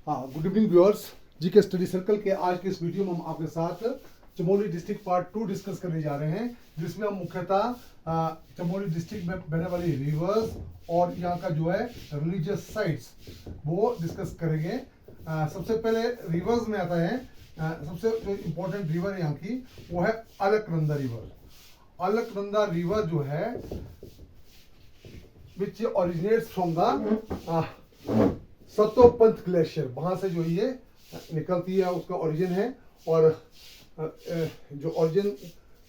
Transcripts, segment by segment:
हाँ, good evening viewers. जी के study circle के आज के इस वीडियो में हम आपके साथ चमोली डिस्ट्रिक्ट पार्ट 2 डिस्कस करने जा रहे हैं, जिसमें हम मुख्यतः चमोली डिस्ट्रिक्ट में बहने वाली रिवर्स और यहाँ का जो है रिलीजियस साइट्स वो डिस्कस करेंगे। सबसे पहले रिवर्स में आता है, सबसे जो इम्पोर्टेंट रिवर है यहाँ की वो है अलकनंदा रिवर। अलकनंदा रिवर जो है विच originates from the Satopanth glacier, वहां से जो ये निकलती है, उसका ओरिजिन है। और जो ओरिजिन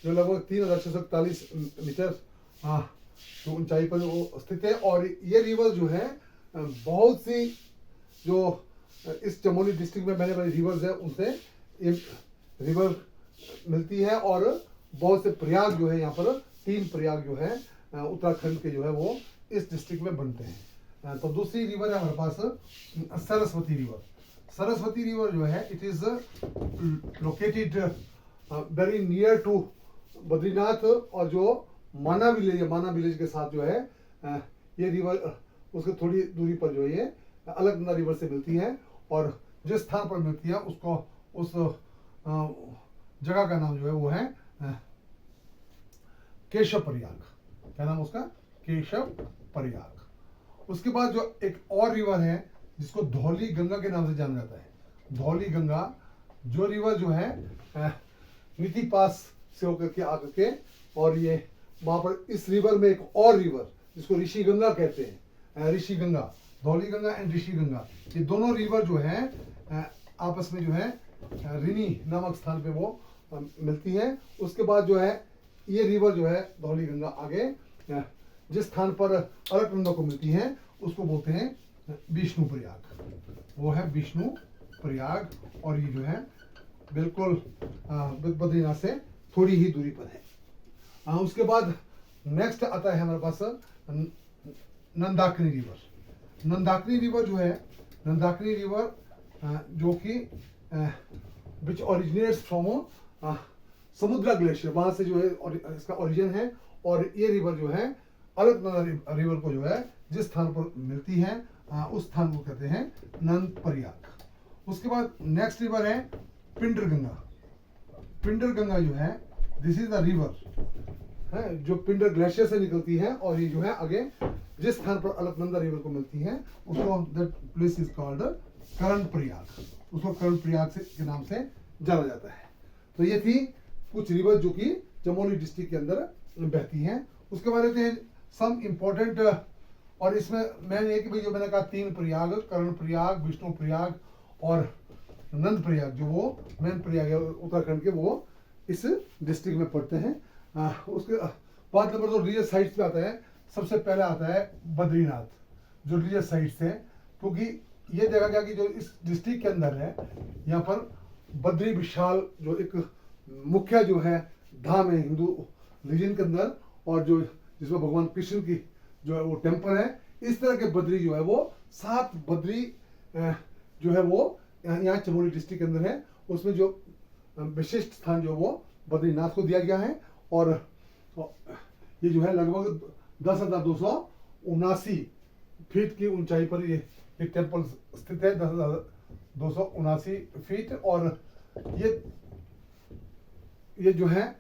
जो लगभग 3641 मीटर जो ऊंचाई पर वो स्थित है। और ये रिवर जो है बहुत सी जो इस चमोली डिस्ट्रिक्ट में बहने वाली रिवर्स है उनसे ये रिवर मिलती है। और बहुत से प्रयाग जो है यहाँ पर 3 प्रयाग जो है उत्तराखंड के जो है वो इस डिस्ट्रिक्ट में बनते हैं। तो दूसरी रिवर है हमारे पास सरस्वती रिवर। सरस्वती रिवर जो है it is located very near to Badrinath, और जो माना विलेज है, माना विलेज के साथ जो है ये रिवर उसके थोड़ी दूरी पर जो है ये अलकनंदा रिवर से मिलती है। और जिस स्थान पर मिलती है उसको उस जगह का नाम जो है वो है केशव प्रयाग। क्या नाम उसका? केशव प्रयाग। उसके बाद जो एक और रिवर है जिसको धौली गंगा के नाम से जाना जाता है। धौली गंगा जो रिवर जो है नीति पास से होकर के आकर के, और ये वहां पर इस रिवर में एक और रिवर जिसको ऋषि गंगा कहते हैं, ऋषि गंगा, धौली गंगा एंड ऋषि गंगा, ये दोनों रिवर जो है आपस में जो है रिनी नामक स्थान पे वो मिलती है। उसके बाद जो है ये रिवर जो है धौली गंगा आगे जिस स्थान पर अलकनंदा को मिलती है उसको बोलते हैं विष्णु प्रयाग, वो है विष्णु प्रयाग। और ये जो है बिल्कुल बद्रीनाथ से थोड़ी ही दूरी पर है। उसके बाद नेक्स्ट आता है हमारे पास नंदाकिनी रिवर। नंदाकिनी रिवर जो है, नंदाकिनी रिवर जो कि विच ओरिजिनेट्स फ्रॉम समुद्रा ग्लेशियर, वहां से जो है इसका ओरिजिन है। और ये रिवर जो है अलकनंदा रिवर को जो है जिस स्थान पर मिलती है उस स्थान को कहते हैं नंद प्रयाग। उसके बाद नेक्स्ट रिवर है पिंडर गंगा। पिंडर गंगा जो है दिस इज द रिवर है जो पिंडर ग्लेशियर से निकलती है, और ये जो है आगे जिस स्थान पर अलकनंदा रिवर को मिलती है उसको दैट प्लेस इज कॉल्ड करण प्रयाग, उसको करण प्रयाग से के नाम से जाना जाता है। तो ये थी कुछ रिवर जो कि चमोली डिस्ट्रिक्ट के अंदर बहती हैं। उसके बाद रहते हैं सम इम्पोर्टेंट, और इसमें मैंने एक भी जो मैंने कहा 3 प्रयाग, कर्ण प्रयाग, विष्णु प्रयाग और नंद प्रयाग, जो वो मेन प्रयाग है उत्तराखंड के, वो इस डिस्ट्रिक्ट में पड़ते हैं। उसके बाद नंबर 2 रिलीजियस साइट्स पे आता है। सबसे पहले आता है बद्रीनाथ, जो रिलीजियस साइट्स है, क्योंकि ये जगह क्या कि जो इस डिस्ट्रिक्ट के अंदर है, यहाँ पर बद्री विशाल जो एक मुख्य जो है धाम है हिंदू रिलीजन के अंदर, और जो जिसमें भगवान कृष्ण की जो है वो टेम्पल है। इस तरह के बद्री जो है वो 7 बद्री जो है वो यहाँ चमोली डिस्ट्रिक्ट के अंदर है। उसमें जो विशिष्ट स्थान जो वो बद्रीनाथ को दिया गया है। और ये जो है लगभग 10,279 फीट की ऊंचाई पर ये टेम्पल स्थित है, 10,279 फीट। और ये जो है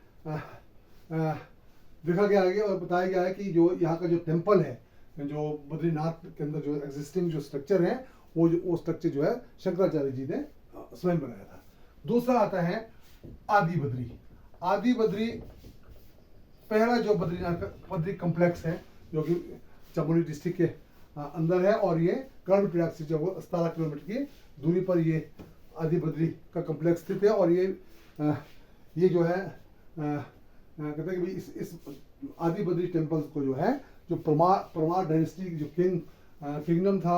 देखा गया है और बताया गया है कि जो यहाँ का जो टेम्पल है, जो बद्रीनाथ के अंदर जो एग्जिस्टिंग जो स्ट्रक्चर है वो स्ट्रक्चर जो है शंकराचार्य जी ने स्वयं बनाया था। दूसरा आता है आदि बद्री। आदि बद्री पहला जो बद्रीनाथ का बद्री कॉम्प्लेक्स है जो कि चमोली डिस्ट्रिक्ट के अंदर है, और ये कर्ण प्रयाग से जो 17 किलोमीटर की दूरी पर ये आदि बद्री का कॉम्प्लेक्स स्थित है। और ये जो है कहते हैं कि इस आदि बद्री टेम्पल को जो है जो परमार डायनेस्टी जो किंगडम था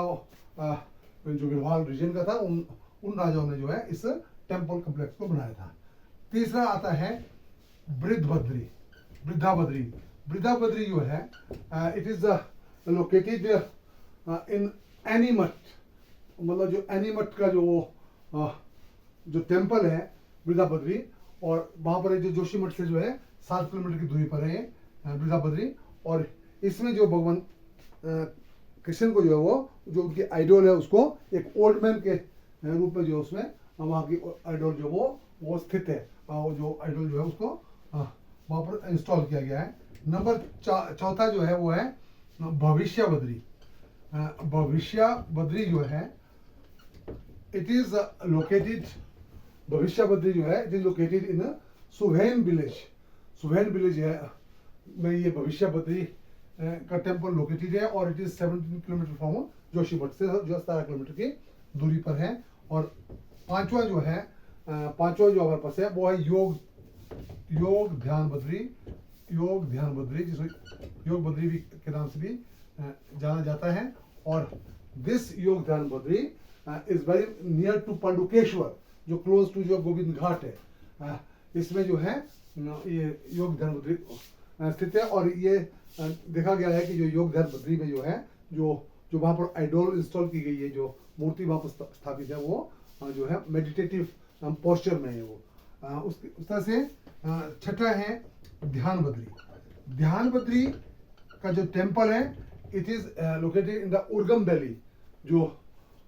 जो गढ़वाल रीजन का था, उन राजाओं ने जो है इस टेम्पल कॉम्प्लेक्स को बनाया था। तीसरा आता है वृद्धा बद्री। वृद्धा बद्री जो है इट इज लोकेटेड इन एनीमठ, मतलब जो एनीमठ का जो टेम्पल है वृद्धा बद्री, और वहां पर जो जोशीमठ से जो है 7 किलोमीटर की दूरी पर है वृद्धा बद्री। और इसमें जो भगवान कृष्ण को जो है वो जो उनकी आइडल है उसको एक ओल्ड मैन के रूप में जो है उसमें वहाँ की आइडल जो वो स्थित है, वो जो आइडल जो है उसको वहाँ पर इंस्टॉल किया गया है। नंबर चौथा जो है वो है भविष्य बद्री। भविष्य बद्री जो है इट इज लोकेटेड, भविष्य बद्री जो है it is located in Suvain village. Suvain village है में ये भविष्य बद्री का टेम्पल लोकेटेड है और it is 17 kilometre from Joshimath से जो 17 किलोमीटर की दूरी पर है। और पांचवा जो हमारे पास है वो है योग ध्यान बद्री जिसको योग बद्री भी के नाम से भी जाना जाता है। और this Yog Dhyan Badri is very near to Pandukeshwar जो क्लोज टू जो गोविंद घाट है। इसमें जो है ये योग ध्यान बद्री स्थित है। और ये देखा गया है कि जो योग ध्यान बद्री में जो है जो वहाँ पर आइडोल इंस्टॉल की गई है, जो मूर्ति वहाँ पर स्थापित है, वो जो है मेडिटेटिव पोस्चर में है वो। उस तरह से छठा है ध्यान बद्री। ध्यान बद्री का जो टेम्पल है it is located in the Urgam valley. जो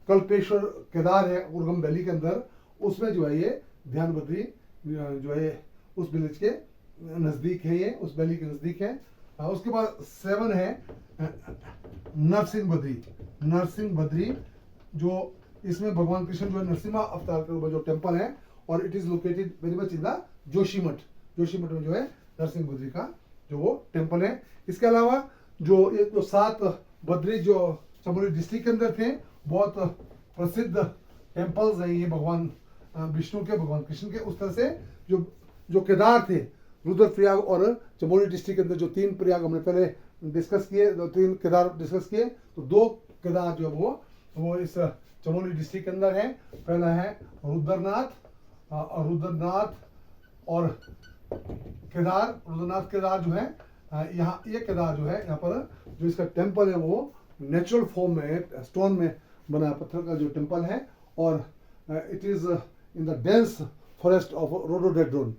कल्पेश्वर केदार है उर्गम वैली के अंदर, उसमें जो है ये ध्यान बद्री जो है उस विलेज के नज़दीक है, ये उस वैली के नज़दीक है। उसके बाद 7 है नरसिंह बद्री जो इसमें भगवान कृष्ण जो है नरसिम्हा अवतार के ऊपर जो टेम्पल है और it is located very much in the Joshimath में जो है नरसिंह बद्री का जो वो टेम्पल है। इसके अलावा जो ये तो 7 बद्री जो चमोली डिस्ट्रिक्ट के अंदर थे, बहुत प्रसिद्ध टेम्पल्स हैं ये भगवान विष्णु के, भगवान कृष्ण के। उस तरह से जो केदार थे रुद्रप्रयाग और चमोली डिस्ट्रिक्ट के अंदर जो 3 प्रयाग हमने पहले डिस्कस किए, 3 केदार डिस्कस किए, तो 2 केदार जो वो इस चमोली डिस्ट्रिक्ट के अंदर है। पहला है रुद्रनाथ और केदार जो है यहाँ, ये केदार जो है यहाँ पर जो इसका टेम्पल है वो नेचुरल फॉर्म में स्टोन में बना पत्थर का जो टेम्पल है। और it is in the dense forest of rhododendron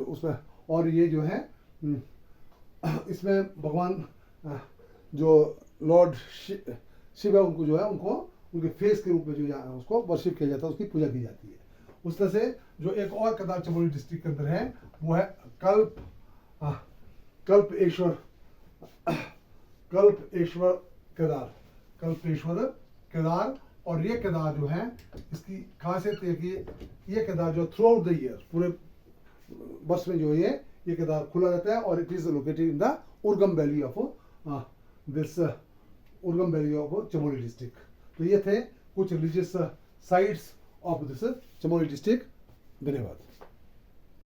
उसमें। और ये जो है इसमें भगवान जो लॉर्ड शिव है उनको जो है उनके फेस के रूप में जो उसको वर्शिप किया जाता है, उसकी पूजा की जाती है। उस तरह से जो एक और केदार चमोली डिस्ट्रिक्ट के अंदर है वो है कल्पेश्वर केदार। और ये केदार जो है इसकी खासियत है कि ये केदार जो थ्रू आउट द ईयर पूरे वर्ष में जो है ये केदार खुला रहता है और it is located in the Urgam valley of Chamoli district. तो ये थे कुछ religious sites of this Chamoli district. धन्यवाद।